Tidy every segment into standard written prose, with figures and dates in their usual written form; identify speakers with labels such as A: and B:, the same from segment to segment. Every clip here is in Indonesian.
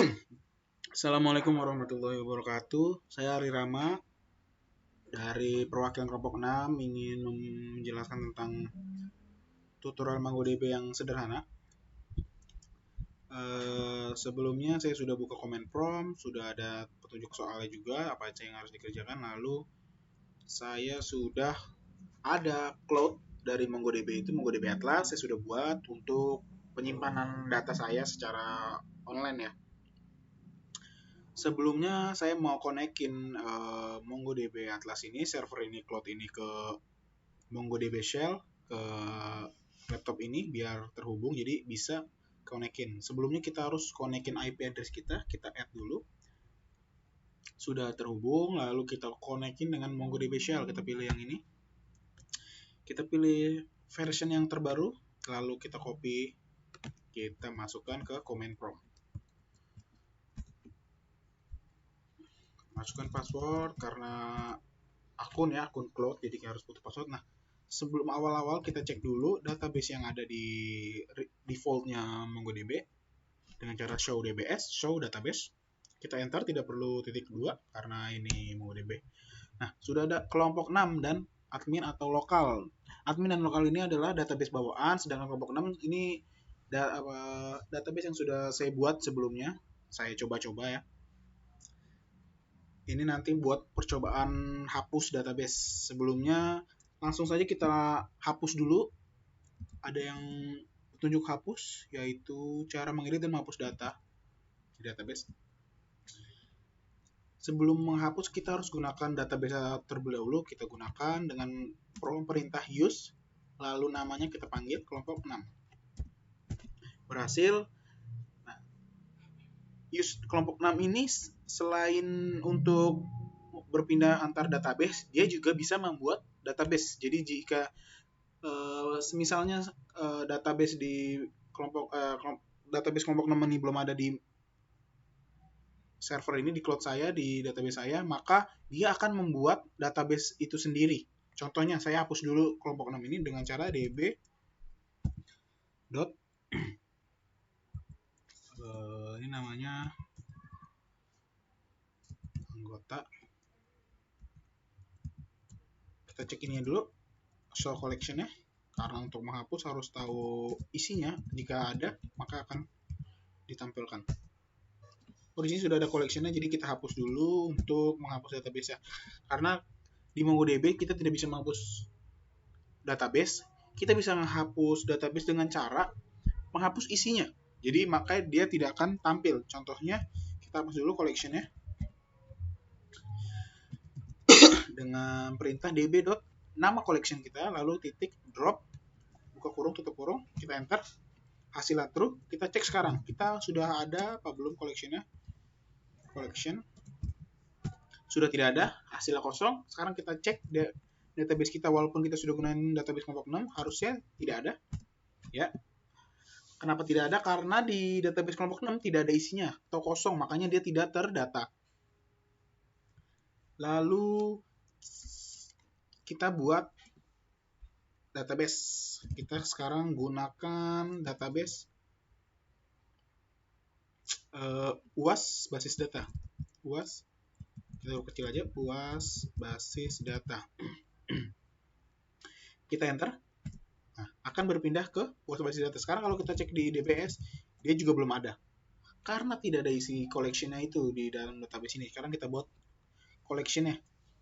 A: Assalamualaikum warahmatullahi wabarakatuh. Saya Ari Rama dari perwakilan kelompok 6 ingin menjelaskan tentang tutorial MongoDB yang sederhana. Sebelumnya saya sudah buka comment prompt, sudah ada petunjuk soalnya juga apa aja yang harus dikerjakan. Lalu saya sudah ada cloud dari MongoDB, itu MongoDB Atlas saya sudah buat untuk penyimpanan data saya secara online ya. Sebelumnya saya mau konekin MongoDB Atlas ini, server ini, cloud ini ke MongoDB Shell, ke laptop ini biar terhubung, jadi bisa konekin. Sebelumnya kita harus konekin IP address kita add dulu. Sudah terhubung, lalu kita konekin dengan MongoDB Shell, kita pilih yang ini. Kita pilih version yang terbaru, lalu kita copy, kita masukkan ke command prompt. Masukkan password karena akun cloud, jadi harus butuh password. Nah, sebelum awal-awal kita cek dulu database yang ada di defaultnya MongoDB dengan cara show DBS, show database. Kita enter, tidak perlu titik 2 karena ini MongoDB. Nah, sudah ada kelompok 6 dan admin atau lokal. Admin dan lokal ini adalah database bawaan, sedangkan kelompok 6 ini database yang sudah saya buat sebelumnya. Saya coba-coba ya. Ini nanti buat percobaan hapus database. Sebelumnya langsung saja kita hapus dulu. Ada yang petunjuk hapus, yaitu cara mengedit dan menghapus data di database. Sebelum menghapus kita harus gunakan database terlebih dahulu. Kita gunakan dengan perintah use, lalu namanya kita panggil kelompok 6. Berhasil. Nah, use kelompok 6 ini selain untuk berpindah antar database, dia juga bisa membuat database. Jadi jika misalnya database di database kelompok 6 ini belum ada di server ini, di cloud saya, di database saya, maka dia akan membuat database itu sendiri. Contohnya saya hapus dulu kelompok 6 ini dengan cara db ini namanya anggota. Kita cek ini dulu, show collection-nya, karena untuk menghapus harus tahu isinya. Jika ada, maka akan ditampilkan. Di sini sudah ada collection-nya, jadi kita hapus dulu untuk menghapus database-nya. Karena di MongoDB kita tidak bisa menghapus database, kita bisa menghapus database dengan cara menghapus isinya. Jadi makanya dia tidak akan tampil. Contohnya kita hapus dulu collection-nya dengan perintah db nama collection kita, lalu titik drop, buka kurung, tutup kurung, kita enter, hasilnya true. Kita cek sekarang, kita sudah ada apa belum collection-nya. Collection sudah tidak ada, hasilnya kosong. Sekarang kita cek database kita, walaupun kita sudah gunain database kelompok 6, harusnya tidak ada ya. Kenapa tidak ada? Karena di database kelompok 6 tidak ada isinya atau kosong, makanya dia tidak terdata. Lalu kita buat database. Kita sekarang gunakan database UAS basis data. UAS, kita taruh kecil aja, UAS basis data. Kita enter. Nah, akan berpindah ke UAS basis data. Sekarang kalau kita cek di DBS, dia juga belum ada. Karena tidak ada isi collection-nya itu di dalam database ini. Sekarang kita buat collection-nya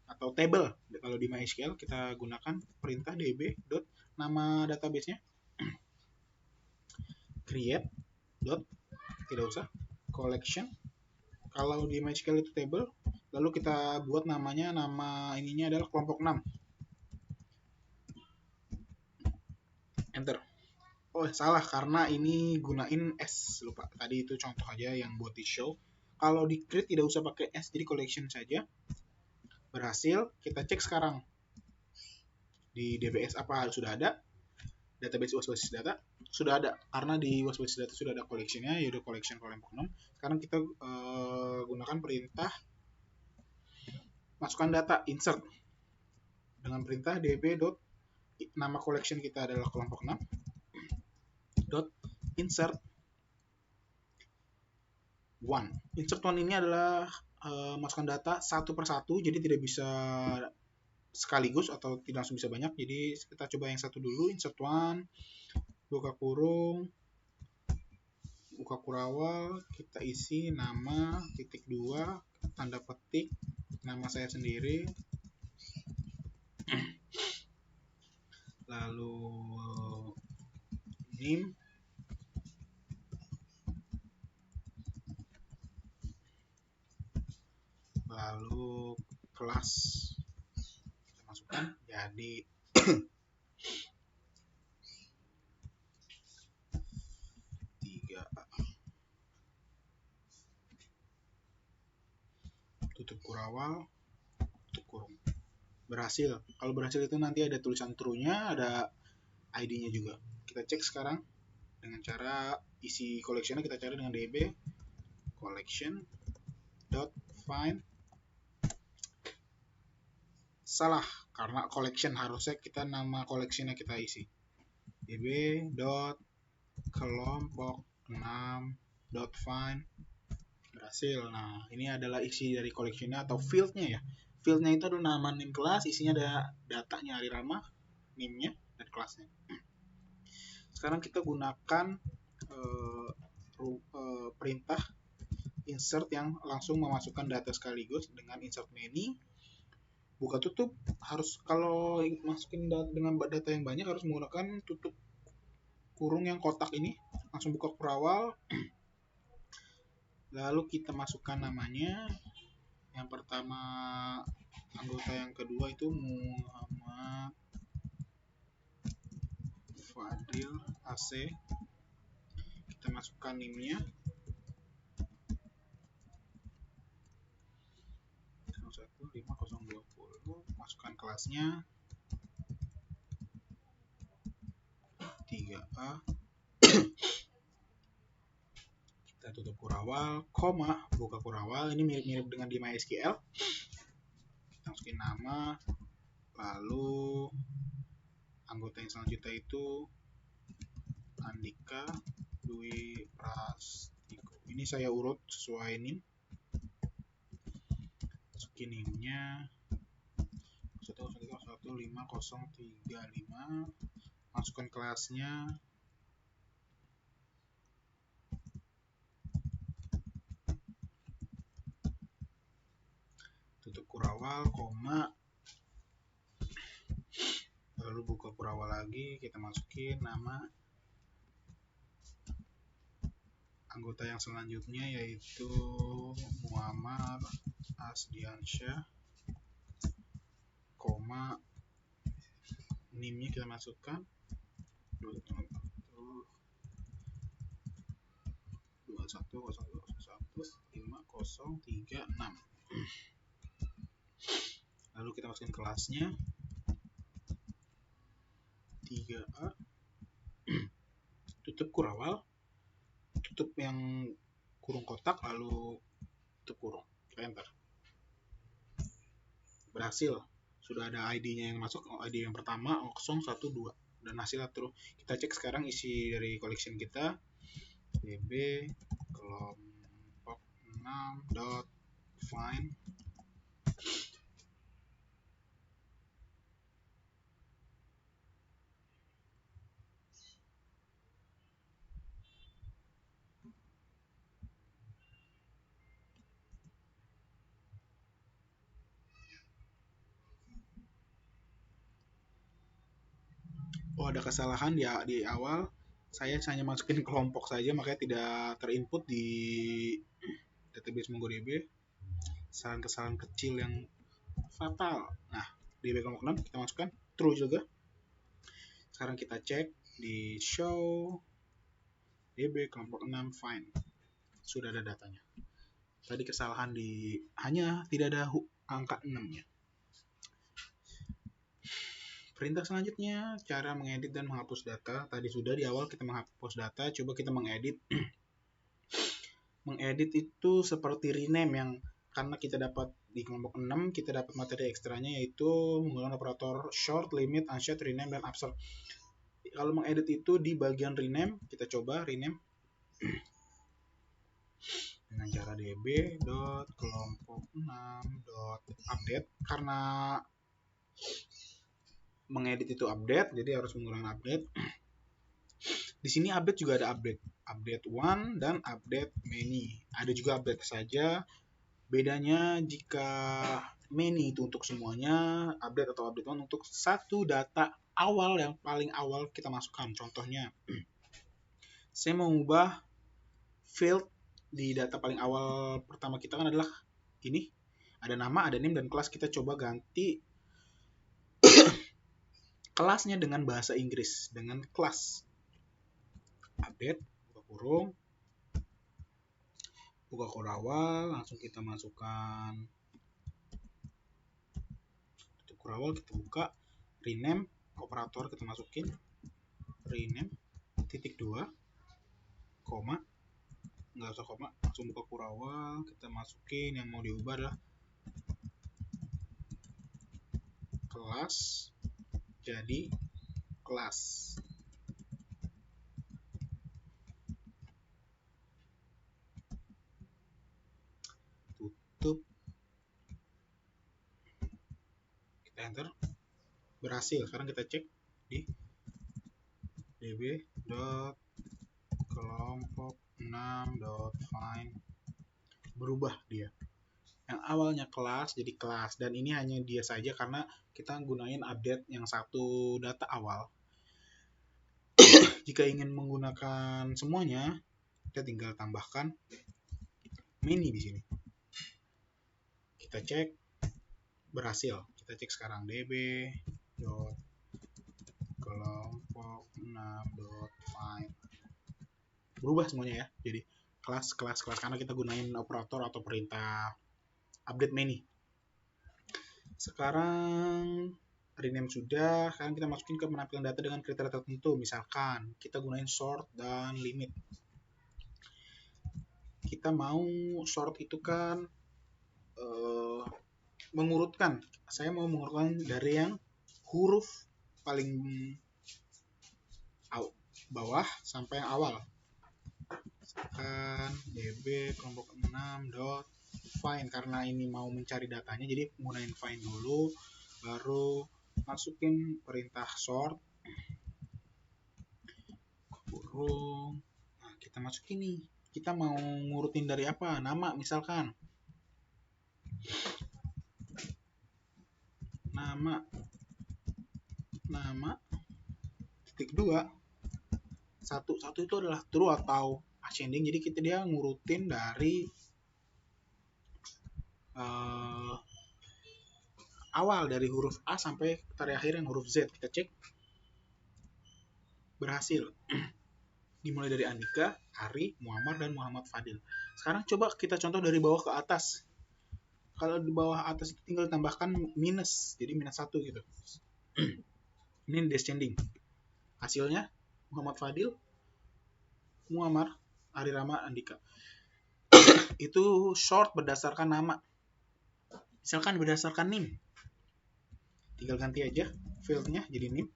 A: atau table. Kalau di MySQL kita gunakan perintah db nama database-nya create tidak usah collection. Kalau di MySQL itu table, lalu kita buat namanya, nama ininya adalah kelompok 6. Enter. Oh, salah karena ini gunain S, lupa. Tadi itu contoh aja yang buat di show. Kalau di create tidak usah pakai S, jadi collection saja. Berhasil. Kita cek sekarang di DBS apa sudah ada. Database UAS basis data sudah ada, karena di UAS basis data sudah ada collection-nya, yaitu collection kelompok 6. Sekarang kita gunakan perintah masukkan data, insert, dengan perintah db nama collection kita adalah kelompok 6 insert one. Insert one ini adalah masukkan data satu per satu, jadi tidak bisa sekaligus atau tidak langsung bisa banyak. Jadi kita coba yang satu dulu, insert one, buka kurung, buka kurawal, kita isi nama, titik dua, tanda petik, nama saya sendiri, lalu name, lalu kelas, kita masukkan, jadi 3A. Tutup kurawal, tutup kurung. Berhasil. Kalau berhasil itu nanti ada tulisan true-nya, ada ID-nya juga. Kita cek sekarang dengan cara isi collection-nya, kita cari dengan db collection.find. Salah, karena collection harusnya kita nama collection-nya kita isi. db.kelompok6.find. Berhasil. Nah, ini adalah isi dari collection-nya atau field-nya ya. Field-nya itu adalah nama name kelas, isinya ada datanya hari ramah, name-nya, dan kelasnya. Sekarang kita gunakan perintah insert yang langsung memasukkan data sekaligus dengan insert many. Buka tutup harus, kalau masukin dengan data yang banyak harus menggunakan tutup kurung yang kotak ini. Langsung buka kurawal, lalu kita masukkan namanya. Yang pertama anggota, yang kedua itu Muhammad Fadil AC. Kita masukkan NIM-nya 015020, masukkan kelasnya 3A. Kita tutup kurawal, koma, buka kurawal. Ini mirip-mirip dengan di MySQL. Kita masukin nama, lalu anggota yang selanjutnya itu Andika Dwi Prastiko. Ini saya urut sesuai NIM. Masukin NIM-nya 1105035. Masukkan kelasnya tutup kurawal, koma, lalu buka kurawal lagi, kita masukin nama anggota yang selanjutnya yaitu Muhammad Asdiansyah, koma, NIM-nya kita masukkan 210015036. Lalu kita masukin kelasnya 3A. Tutup kurawal, tutup yang kurung kotak, lalu tutup kurung, enter. Berhasil, sudah ada ID-nya yang masuk, ID yang pertama 012, dan hasilnya terus. Kita cek sekarang isi dari collection kita, db kelompok6.find. Oh, ada kesalahan di awal. Saya hanya masukin kelompok saja, makanya tidak terinput di database MongoDB. Kesalahan kecil yang fatal. Nah, DB kelompok 6 kita masukkan true juga. Sekarang kita cek di show DB kelompok 6 find. Sudah ada datanya. Tadi kesalahan hanya tidak ada angka 6-nya. Perintah selanjutnya, cara mengedit dan menghapus data. Tadi sudah di awal kita menghapus data, coba kita mengedit. Mengedit itu seperti rename, yang karena kita dapat di kelompok 6, kita dapat materi ekstranya yaitu menggunakan operator short, limit, unshort, rename, dan abstract. Kalau mengedit itu di bagian rename, kita coba rename dengan data db.kelompok6.update. Karena mengedit itu update, jadi harus menggunakan update. Di sini update juga ada update one dan update many. Ada juga update saja. Bedanya jika many itu untuk semuanya, update atau update one untuk satu data awal yang paling awal kita masukkan. Contohnya, saya mau mengubah field di data paling awal pertama kita kan adalah ini. Ada nama, ada name, dan kelas. Kita coba ganti kelasnya dengan bahasa Inggris, dengan kelas. Update, buka kurung, buka kode awal, langsung kita masukkan tutup kode awal, kita buka rename, operator kita masukin rename, .2, koma, nggak usah koma, langsung buka kode awal, kita masukin yang mau diubah adalah kelas, jadi kelas. Tutup, kita enter, berhasil. Sekarang kita cek di db.kelompok6.find, berubah dia. Yang awalnya kelas jadi kelas, dan ini hanya dia saja karena kita gunain update yang satu data awal. Jika ingin menggunakan semuanya, kita tinggal tambahkan many di sini. Kita cek, berhasil. Kita cek sekarang db.kelompok6.find, berubah semuanya ya, jadi kelas karena kita gunain operator atau perintah update many. Sekarang rename sudah, sekarang kita masukin ke penampilan data dengan kriteria tertentu. Misalkan kita gunain sort dan limit. Kita mau sort itu kan mengurutkan. Saya mau mengurutkan dari yang huruf paling bawah sampai yang awal. Misalkan db kelompok 6.find, karena ini mau mencari datanya, jadi gunain find dulu, baru masukin perintah sort kurung. Nah, kita masukin nih, kita mau ngurutin dari apa, nama misalkan, nama .2, satu itu adalah true atau ascending, jadi dia ngurutin dari awal, dari huruf A sampai terakhir yang huruf Z. Kita cek, berhasil. Dimulai dari Andika, Ari, Muhammad, dan Muhammad Fadil. Sekarang coba kita contoh dari bawah ke atas. Kalau di bawah atas itu tinggal tambahkan minus, jadi minus 1 gitu. Ini descending. Hasilnya Muhammad Fadil, Muammar, Ari Rama, Andika. Itu short berdasarkan nama. Misalkan berdasarkan name, tinggal ganti aja fieldnya jadi name.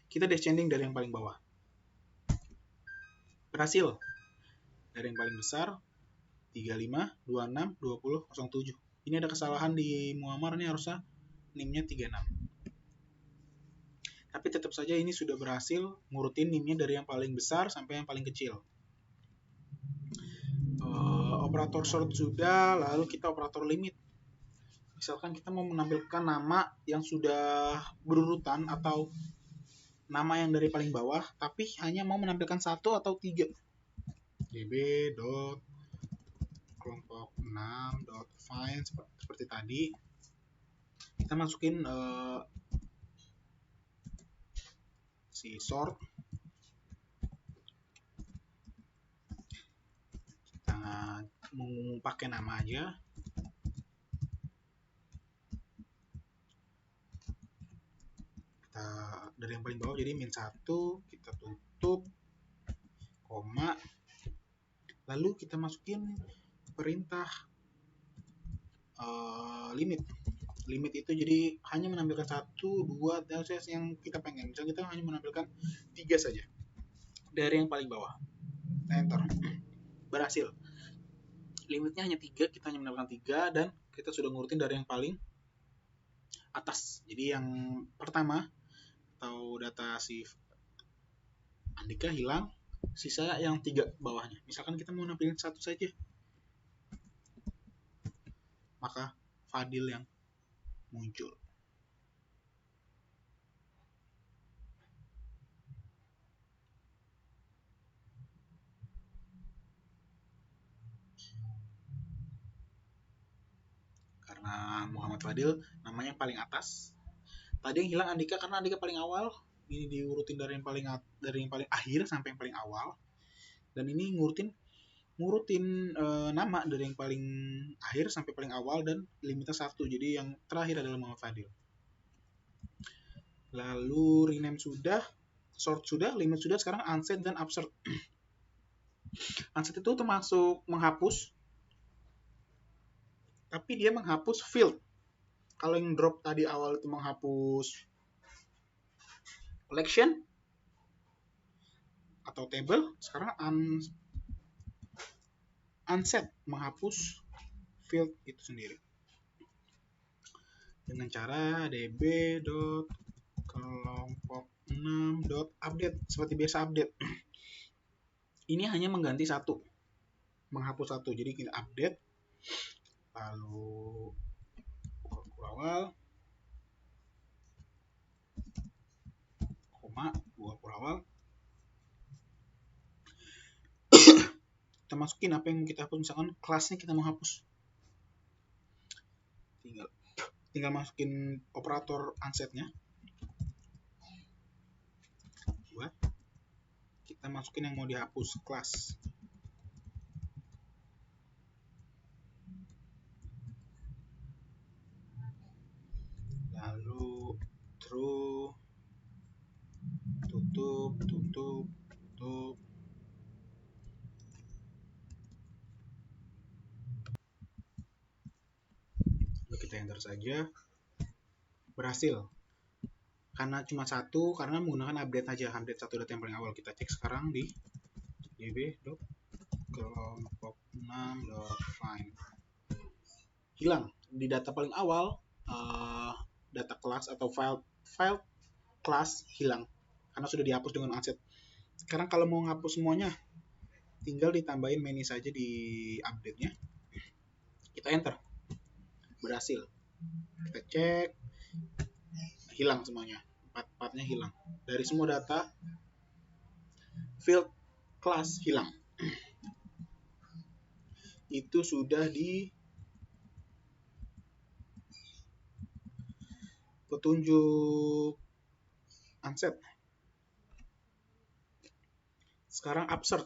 A: Kita descending dari yang paling bawah. Berhasil. Dari yang paling besar 35, 26, 20, 07. Ini ada kesalahan di Muammar, ini harusnya NIM-nya 36. Tapi tetap saja ini sudah berhasil ngurutin NIM-nya dari yang paling besar sampai yang paling kecil. Operator sort sudah, lalu kita operator limit. Misalkan kita mau menampilkan nama yang sudah berurutan atau nama yang dari paling bawah, tapi hanya mau menampilkan 1 atau 3. db.kelompok6.find seperti tadi. Kita masukin si sort. Kita mau pakai nama aja. Kita dari yang paling bawah jadi -1, kita tutup, koma, lalu kita masukin perintah limit. Limit itu jadi hanya menampilkan 1, 2, dan yang kita pengen. Misalnya kita hanya menampilkan 3 saja dari yang paling bawah. Enter. Berhasil. limitnya hanya 3, kita hanya mendapatkan 3 dan kita sudah ngurutin dari yang paling atas. Jadi yang pertama atau data si Andika hilang, sisa yang 3 bawahnya. Misalkan kita mau nampilin satu saja, maka Fadil yang muncul. Karena Muhammad Fadil namanya paling atas. Tadi yang hilang Andika karena Andika paling awal. Ini diurutin dari yang paling akhir sampai yang paling awal. Dan ini ngurutin nama dari yang paling akhir sampai paling awal dan limitnya 1. Jadi yang terakhir adalah Muhammad Fadil. Lalu rename sudah, sort sudah, limit sudah, sekarang unset dan absurd. Unset itu termasuk menghapus, tapi dia menghapus field. Kalau yang drop tadi awal itu menghapus collection atau table, sekarang unset menghapus field itu sendiri. Dengan cara db.kelompok6.update seperti biasa update. Ini hanya mengganti 1, menghapus 1. Jadi kita update, lalu awal, koma, buka awal. Kita masukin apa yang kita hapus, misalkan kelasnya kita mau hapus. Tinggal masukin operator unsetnya. Buat kita masukin yang mau dihapus, kelas. Lalu true, tutup. Lalu kita enter saja. Berhasil. Karena cuma 1, karena menggunakan update aja, update 1 data yang paling awal. Kita cek sekarang di db.kelompok6.find. Hilang di data paling awal, data kelas atau file kelas hilang karena sudah dihapus dengan unset. Sekarang kalau mau ngapus semuanya, tinggal ditambahin many saja di update-nya. Kita enter. Berhasil. Kita cek. Hilang semuanya. 4-4-nya hilang. Dari semua data, field class hilang. Itu sudah di petunjuk unset. Sekarang absurd.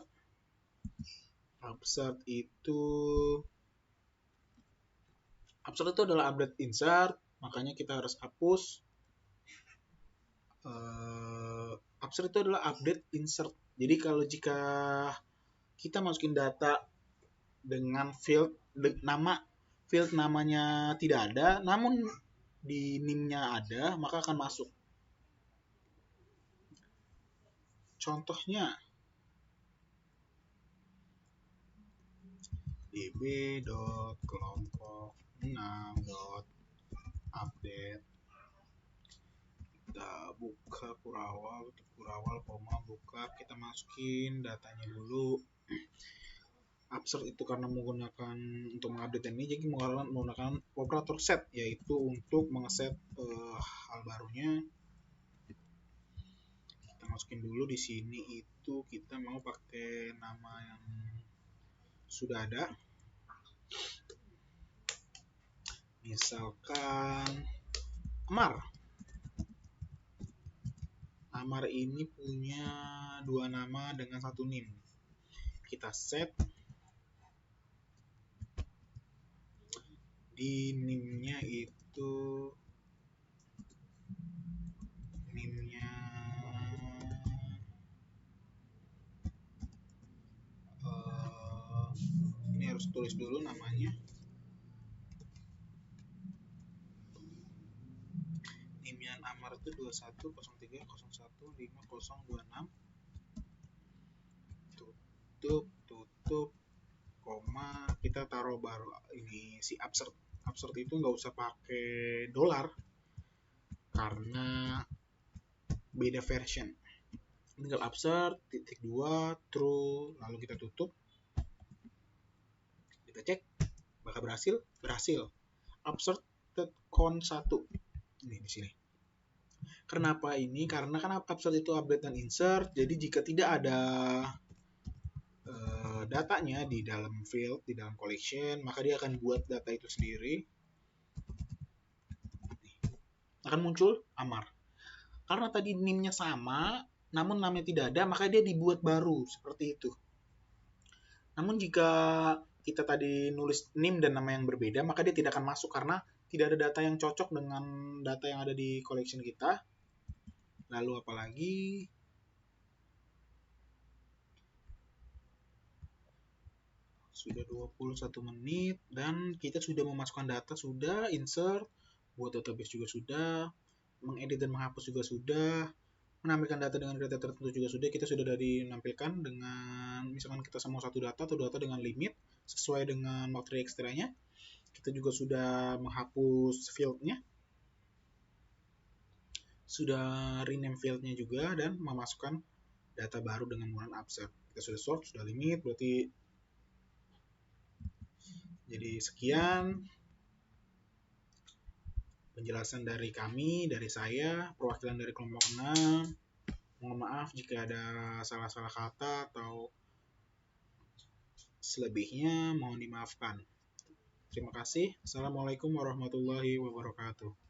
A: Absurd itu adalah update insert, makanya kita harus hapus. Absurd itu adalah update insert. Jadi kalau jika kita masukin data dengan field namanya tidak ada, namun di NIM-nya ada, maka akan masuk. Contohnya db.kelompok6.update. Kita buka Purawal, buka, kita masukin datanya dulu. Absurd itu karena menggunakan untuk mengupdate ini, jadi menggunakan operator set, yaitu untuk mengeset hal barunya. Kita masukin dulu di sini itu kita mau pakai nama yang sudah ada. Misalkan Amar. Amar ini punya 2 nama dengan 1 NIM. Kita set di NIM-nya itu ini harus tulis dulu namanya. NIM-nya Amar itu 2103015026. Tutup koma, kita taruh baru ini si absurd. Absurd itu nggak usah pakai dolar karena beda version. Tinggal absurd, titik 2, true, lalu kita tutup. Kita cek, bakal berhasil. Absurd con 1. Ini di sini. Kenapa ini? Karena kan absurd itu update dan insert, jadi jika tidak ada datanya di dalam field, di dalam collection, maka dia akan buat data itu sendiri. Akan muncul Amar. Karena tadi NIM-nya sama, namun namanya tidak ada, maka dia dibuat baru, seperti itu. Namun jika kita tadi nulis NIM dan nama yang berbeda, maka dia tidak akan masuk karena tidak ada data yang cocok dengan data yang ada di collection kita. Lalu apalagi? Sudah 21 menit dan kita sudah memasukkan data, sudah insert, buat database juga sudah, mengedit dan menghapus juga sudah, menampilkan data dengan data tertentu juga sudah. Kita sudah dari menampilkan dengan misalkan kita mau satu data atau data dengan limit sesuai dengan materi ekstranya. Kita juga sudah menghapus fieldnya, sudah rename fieldnya juga, dan memasukkan data baru dengan menggunakan absurd. Kita sudah sort, sudah limit, berarti jadi sekian penjelasan dari kami, dari saya, perwakilan dari kelompok 6. Mohon maaf jika ada salah-salah kata atau selebihnya, mohon dimaafkan. Terima kasih. Assalamualaikum warahmatullahi wabarakatuh.